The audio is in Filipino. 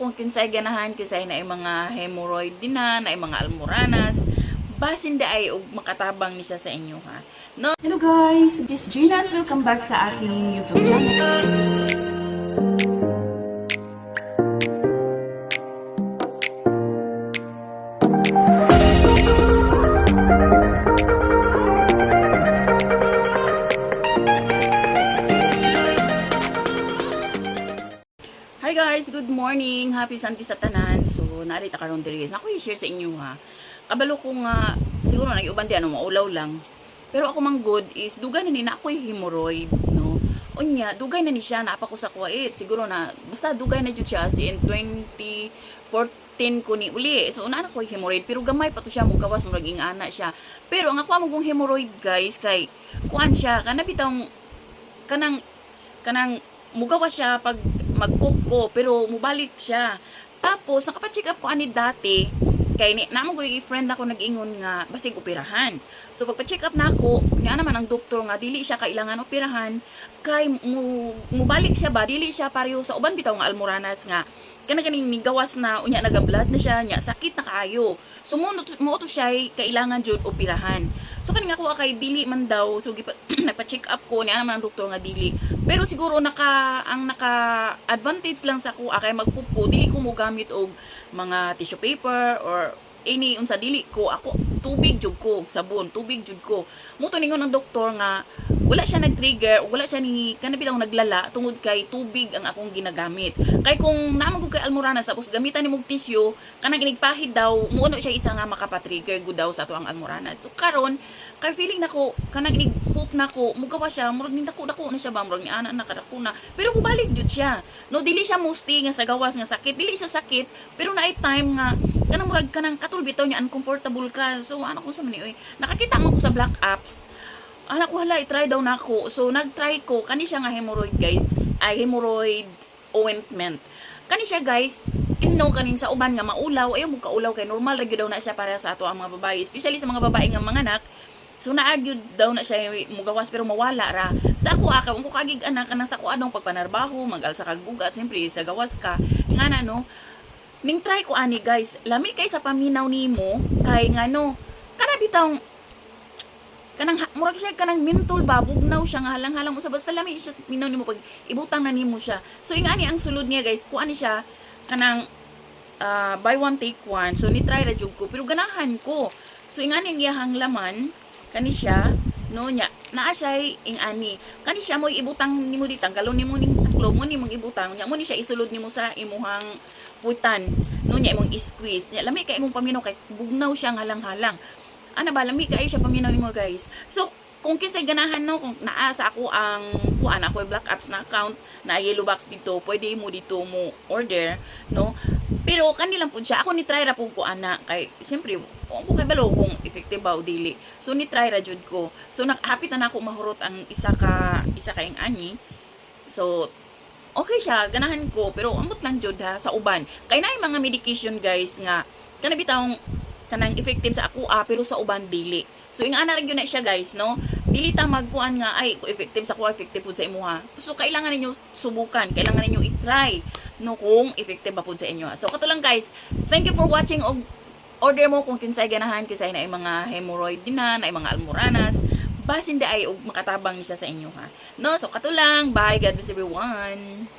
kung kinsay ganahan kisay na mga hemorrhoid din na mga almoranas. Basin da ay og makatabang ni siya sa inyo ha. No? Hello guys, this is Gina and welcome back sa aking YouTube channel. Hi guys, good morning. Happy Santi sa tanan. So, narita karon diri. Ako i-share sa inyo ha. Kabalo ko nga siguro nang uban di ano maulaw lang. Pero ako mang good is dugay na ni na ako'y hemorrhoid, no. Unya, dugay na ni siya na apa ko sa kuwait. Siguro na basta dugay na jud siya in 2014 ko ni uli. So una na ko hemorrhoid pero gamay pa to siya mo gawas murag ana siya. Pero ang ako among hemorrhoid guys kay kuan siya kana bitong kanang mugawa siya pag magkuko pero mubalik siya. Tapos nakapacheck up ko ani dati kay ni namo ko friend ako nag-ingon nga basig operahan. So pagpa-check up nako, niya naman ang doktor nga dili siya kailangan operahan kay mubalik siya ba dili siya pareho sa uban bitaw nga almoranas nga ganing migawas na unya nagablood na siya nya sakit na kaayo. So mo to siya kailangan jud operahan. So kaning ako kay dili man daw so nagpa-check up ko niya naman ang doktor nga dili. Pero siguro naka advantage lang sa ko kay magpupo dili ko mo gamit og mga tissue paper or any unsa dili ko ako tubig jud ko sabon tubig jud ko mo to ningon ng doktor nga wala siya nag-trigger o wala siya ni kana bitaw naglala tungod kay tubig ang akong ginagamit kay kung naman kay almoranas tapos gamitan nimog tissue kanang inigpahid daw muuno siya isa nga makapatrigger gud daw sa ato ang almoranas. So karon kay feeling nako kanang inigpoop nako mugawa siya murag ni dako na siya ba murag ni ana na kadako na pero mubalik jud siya no dili siya musti nga sa gawas nga sakit dili siya sakit pero naay time nga kanang murag kanang katul bitaw niya uncomfortable ka. So ano ko sa mani oy nakakita man ko sa black apps anak ko hala i-try daw nako. So nag-try ko kani siya nga hemorrhoid guys ay hemorrhoid ointment kani siya guys inom kaning sa uban nga maulaw ayo mo kaulaw kay normal ra gyud daw na siya para sa ato ang mga babae especially sa mga babae nga manganak. So naagyud daw na siya mugawas pero mawala ra. Sa ako mo kagig anak kanang sa ko adong pagpanarbaho mag-alsa kag bugat siyempre sa gawas ka nga na no. Ning try ko ani guys, lami kay sa paminaw nimo kay ngano kana bitang kanang murag siya kanang mentol ba bugnaw siya nga halang-halang usab basta lami siya minaw nimo pag ibutang na nimo siya. So ingani ang sulod niya guys, kuan siya kanang buy one take one. So ni try ra jud ko pero ganahan ko. So ingani ang iyahang laman kani siya no nya naa siya ingani kani siya mo ibutang nimo di tanggalon nimo ning taklo mo nimong ibutang nya mo ni siya isulod nimo sa imuhang putan no nya imong squeeze nya lami kay imong paminaw kay bugnaw siya halang-halang ana ba lami kay siya paminaw nimo guys. So kung kinsay ganahan no kung naa sa ako ang kuan ako black apps na account na yellow box dito pwede mo dito mo order no pero kanilang pud siya ako ni try ra pud ko ana kay siyempre ko kay balo kung effective ba o dili. So ni try ra jud ko. So nakahapit na nako mahurot ang isa ka ing ani. So okay siya ganahan ko pero ambot lang jud ha sa uban kay naay mga medication guys nga kana bitawng kanang effective sa ako pero sa uban dili. So ingana ra gyud na siya guys no dili ta magkuan nga ay effective sa ko effective pud sa imuha. So kailangan ninyo subukan, kailangan ninyo i-try no kung effective ba pud sa inyo. So kato lang guys, thank you for watching og order mo kung kinsay ganahan kisay na mga hemorrhoid din na mga almoranas basin da ay og makatabang ni siya sa inyo ha. No, so kato lang, bye, God bless everyone.